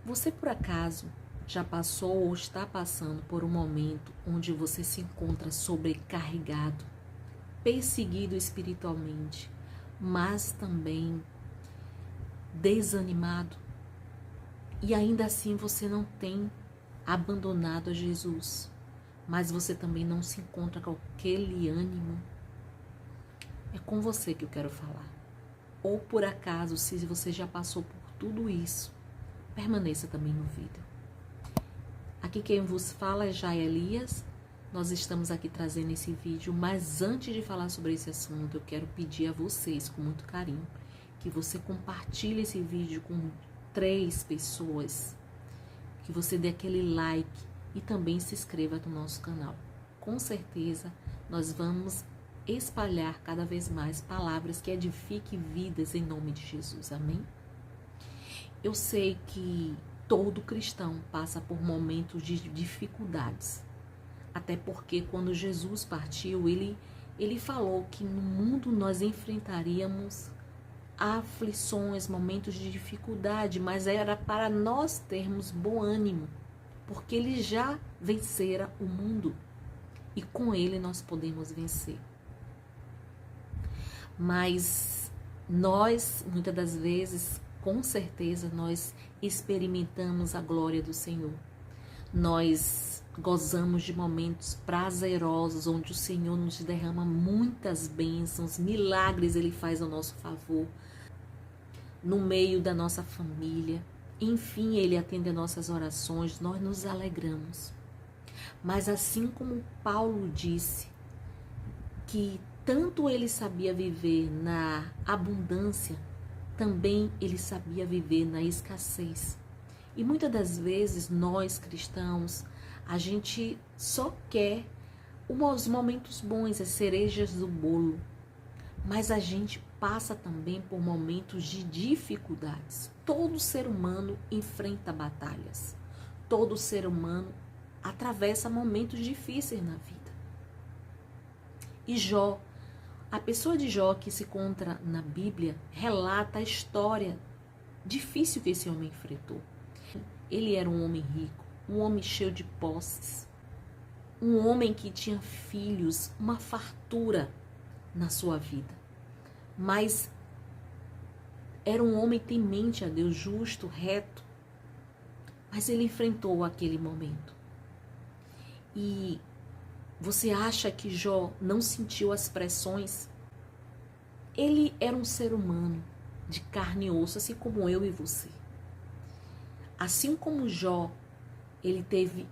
Você por acaso já passou ou está passando por um momento onde você se encontra sobrecarregado, perseguido espiritualmente, mas também desanimado? E ainda assim você não tem abandonado a Jesus, mas você também não se encontra com aquele ânimo? É com você que eu quero falar. Ou por acaso, se você já passou por tudo isso, permaneça também no vídeo. Aqui quem vos fala é Jay Elias. Nós estamos aqui trazendo esse vídeo, mas antes de falar sobre esse assunto, eu quero pedir a vocês, com muito carinho, que você compartilhe esse vídeo com 3 pessoas, que você dê aquele like e também se inscreva no nosso canal. Com certeza, nós vamos espalhar cada vez mais palavras que edifiquem vidas em nome de Jesus, amém? Eu sei que todo cristão passa por momentos de dificuldades, até porque quando Jesus partiu, ele falou que no mundo nós enfrentaríamos aflições, momentos de dificuldade, mas era para nós termos bom ânimo, porque ele já vencera o mundo e com ele nós podemos vencer. Mas nós, muitas das vezes, com certeza, nós experimentamos a glória do Senhor. Nós gozamos de momentos prazerosos, onde o Senhor nos derrama muitas bênçãos, milagres Ele faz ao nosso favor, no meio da nossa família. Enfim, Ele atende a nossas orações, nós nos alegramos. Mas assim como Paulo disse, que tanto ele sabia viver na abundância, também ele sabia viver na escassez. E muitas das vezes nós cristãos, a gente só quer os momentos bons, as cerejas do bolo. Mas a gente passa também por momentos de dificuldades. Todo ser humano enfrenta batalhas. Todo ser humano atravessa momentos difíceis na vida. E Jó, a pessoa de Jó que se encontra na Bíblia, relata a história difícil que esse homem enfrentou. Ele era um homem rico, um homem cheio de posses, um homem que tinha filhos, uma fartura na sua vida. Mas era um homem temente a Deus, justo, reto. Mas ele enfrentou aquele momento. E você acha que Jó não sentiu as pressões? Ele era um ser humano de carne e osso, assim como eu e você. Assim como Jó, ele teve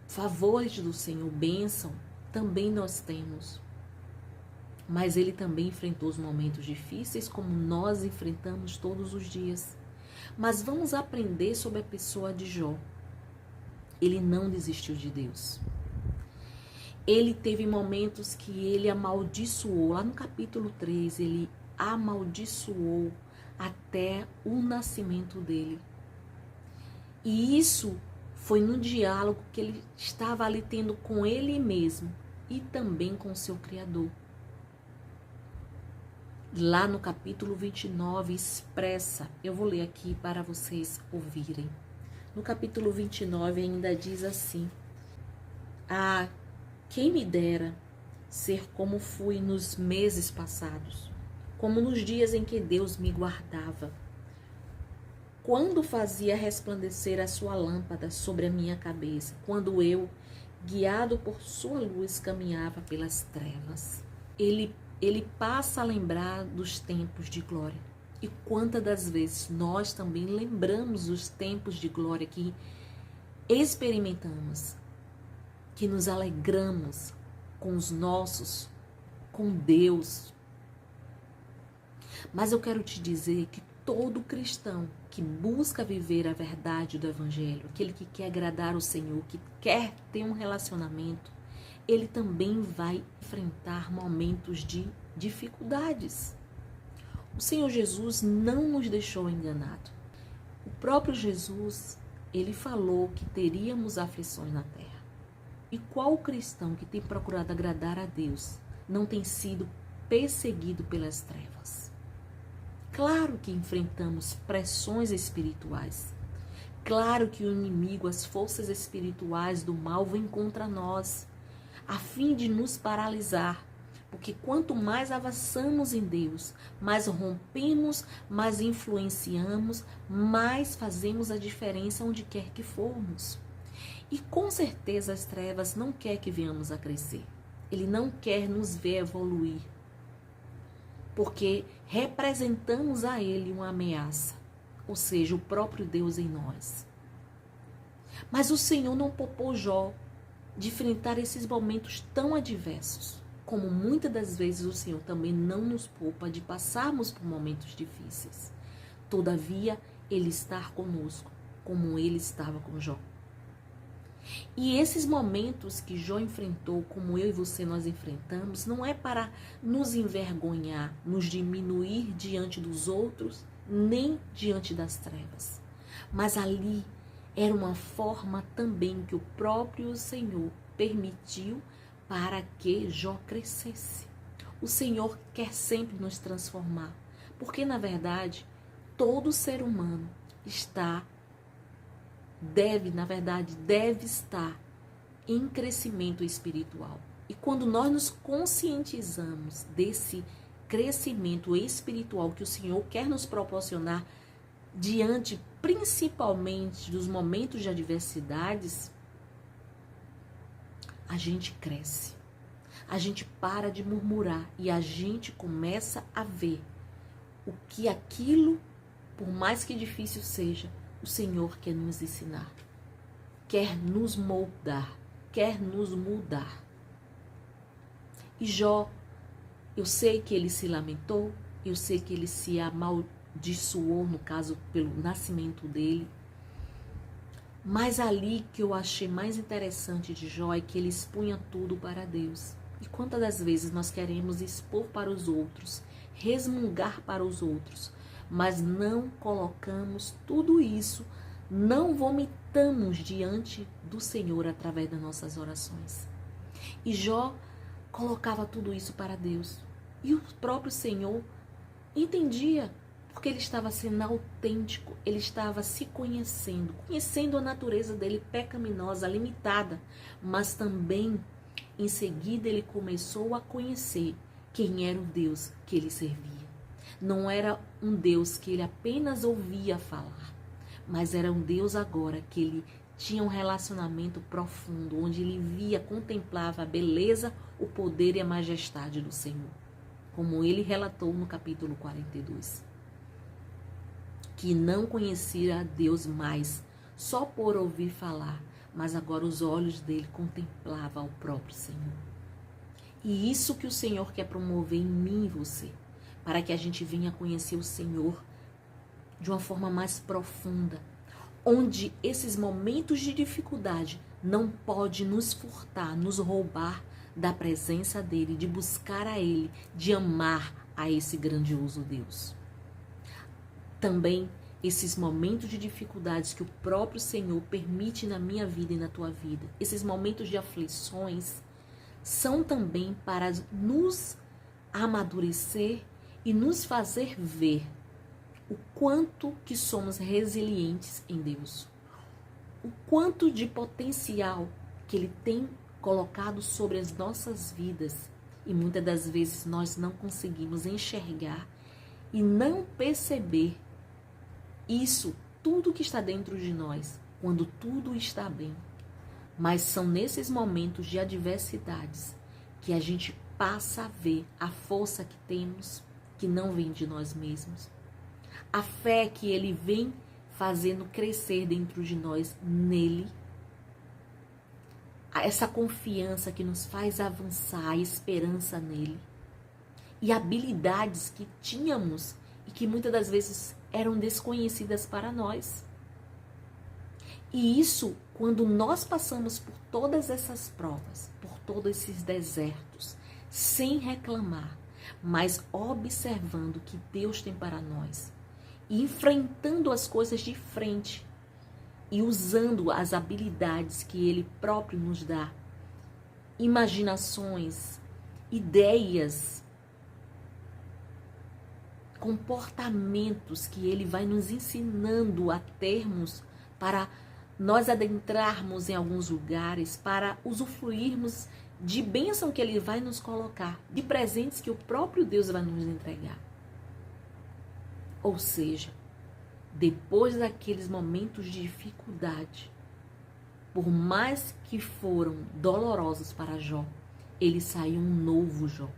favores do Senhor, bênção, também nós temos. Mas ele também enfrentou os momentos difíceis, como nós enfrentamos todos os dias. Mas vamos aprender sobre a pessoa de Jó. Ele não desistiu de Deus. Ele teve momentos que ele amaldiçoou. Lá no capítulo 3, ele amaldiçoou até o nascimento dele. E isso foi no diálogo que ele estava ali tendo com ele mesmo e também com o seu Criador. Lá no capítulo 29 expressa, eu vou ler aqui para vocês ouvirem. No capítulo 29 ainda diz assim: Ah, quem me dera ser como fui nos meses passados, como nos dias em que Deus me guardava, quando fazia resplandecer a sua lâmpada sobre a minha cabeça, quando eu, guiado por sua luz, caminhava pelas trevas. Ele passa a lembrar dos tempos de glória. E quantas das vezes nós também lembramos dos tempos de glória que experimentamos, que nos alegramos com os nossos, com Deus. Mas eu quero te dizer que todo cristão que busca viver a verdade do Evangelho, aquele que quer agradar o Senhor, que quer ter um relacionamento, ele também vai enfrentar momentos de dificuldades. O Senhor Jesus não nos deixou enganado. O próprio Jesus, ele falou que teríamos aflições na terra. E qual cristão que tem procurado agradar a Deus não tem sido perseguido pelas trevas? Claro que enfrentamos pressões espirituais, Claro que o inimigo, as forças espirituais do mal vêm contra nós, a fim de nos paralisar. Porque quanto mais avançamos em Deus, mais rompemos, mais influenciamos, mais fazemos a diferença onde quer que formos. E com certeza as trevas não quer que venhamos a crescer. Ele não quer nos ver evoluir. Porque representamos a ele uma ameaça. Ou seja, o próprio Deus em nós. Mas o Senhor não poupou Jó de enfrentar esses momentos tão adversos, como muitas das vezes o Senhor também não nos poupa de passarmos por momentos difíceis. Todavia, Ele está conosco, como Ele estava com Jó. E esses momentos que Jó enfrentou, como eu e você nós enfrentamos, não é para nos envergonhar, nos diminuir diante dos outros, nem diante das trevas. Mas ali era uma forma também que o próprio Senhor permitiu para que Jó crescesse. O Senhor quer sempre nos transformar, porque na verdade todo ser humano deve estar em crescimento espiritual. E quando nós nos conscientizamos desse crescimento espiritual que o Senhor quer nos proporcionar diante principalmente dos momentos de adversidades, a gente cresce. A gente para de murmurar e a gente começa a ver o que aquilo, por mais que difícil seja, o Senhor quer nos ensinar, quer nos moldar, quer nos mudar. E Jó, eu sei que ele se lamentou, eu sei que ele se amaldiçoou, no caso, pelo nascimento dele. Mas ali que eu achei mais interessante de Jó é que ele expunha tudo para Deus. E quantas das vezes nós queremos expor para os outros, resmungar para os outros, mas não colocamos tudo isso, não vomitamos diante do Senhor através das nossas orações. E Jó colocava tudo isso para Deus. E o próprio Senhor entendia, porque ele estava sendo autêntico, ele estava se conhecendo a natureza dele pecaminosa, limitada, mas também em seguida ele começou a conhecer quem era o Deus que ele servia. Não era um Deus que ele apenas ouvia falar, mas era um Deus agora que ele tinha um relacionamento profundo, onde ele via, contemplava a beleza, o poder e a majestade do Senhor, como ele relatou no capítulo 42. Que não conhecia a Deus mais, só por ouvir falar, mas agora os olhos dele contemplavam o próprio Senhor. E isso que o Senhor quer promover em mim e você, para que a gente venha conhecer o Senhor de uma forma mais profunda, onde esses momentos de dificuldade não podem nos furtar, nos roubar da presença dele, de buscar a ele, de amar a esse grandioso Deus. Também esses momentos de dificuldades que o próprio Senhor permite na minha vida e na tua vida, esses momentos de aflições, são também para nos amadurecer e nos fazer ver o quanto que somos resilientes em Deus, o quanto de potencial que Ele tem colocado sobre as nossas vidas e muitas das vezes nós não conseguimos enxergar e não perceber isso, tudo que está dentro de nós, quando tudo está bem. Mas são nesses momentos de adversidades que a gente passa a ver a força que temos, que não vem de nós mesmos. A fé que Ele vem fazendo crescer dentro de nós, nele. Essa confiança que nos faz avançar, a esperança nele. E habilidades que tínhamos e que muitas das vezes eram desconhecidas para nós. E isso, quando nós passamos por todas essas provas, por todos esses desertos, sem reclamar, mas observando o que Deus tem para nós, e enfrentando as coisas de frente, e usando as habilidades que Ele próprio nos dá, imaginações, ideias, comportamentos que Ele vai nos ensinando a termos para nós adentrarmos em alguns lugares, para usufruirmos de bênção que Ele vai nos colocar, de presentes que o próprio Deus vai nos entregar. Ou seja, depois daqueles momentos de dificuldade, por mais que foram dolorosos para Jó, ele saiu um novo Jó.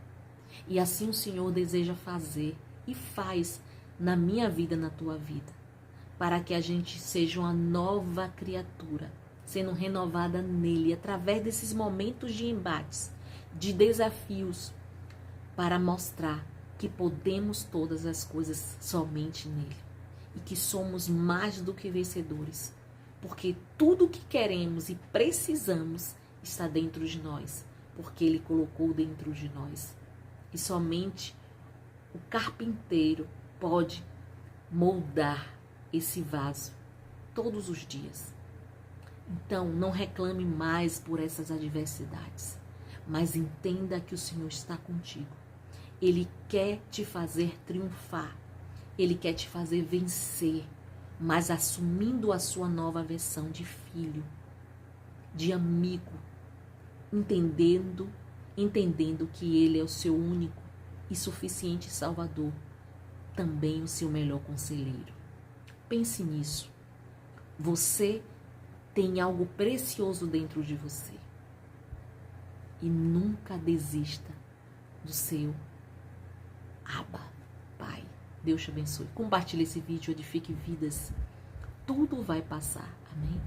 E assim o Senhor deseja fazer e faz na minha vida, na tua vida, para que a gente seja uma nova criatura, sendo renovada nele, através desses momentos de embates, de desafios, para mostrar que podemos todas as coisas somente nele e que somos mais do que vencedores, porque tudo o que queremos e precisamos está dentro de nós, porque ele colocou dentro de nós. E somente o carpinteiro pode moldar esse vaso todos os dias. Então, não reclame mais por essas adversidades, mas entenda que o Senhor está contigo. Ele quer te fazer triunfar, Ele quer te fazer vencer, mas assumindo a sua nova versão de filho, de amigo, entendendo que Ele é o seu único e suficiente Salvador, também o seu melhor conselheiro. Pense nisso. Você tem algo precioso dentro de você. E nunca desista do seu Abba, Pai. Deus te abençoe. Compartilhe esse vídeo, edifique vidas. Tudo vai passar. Amém?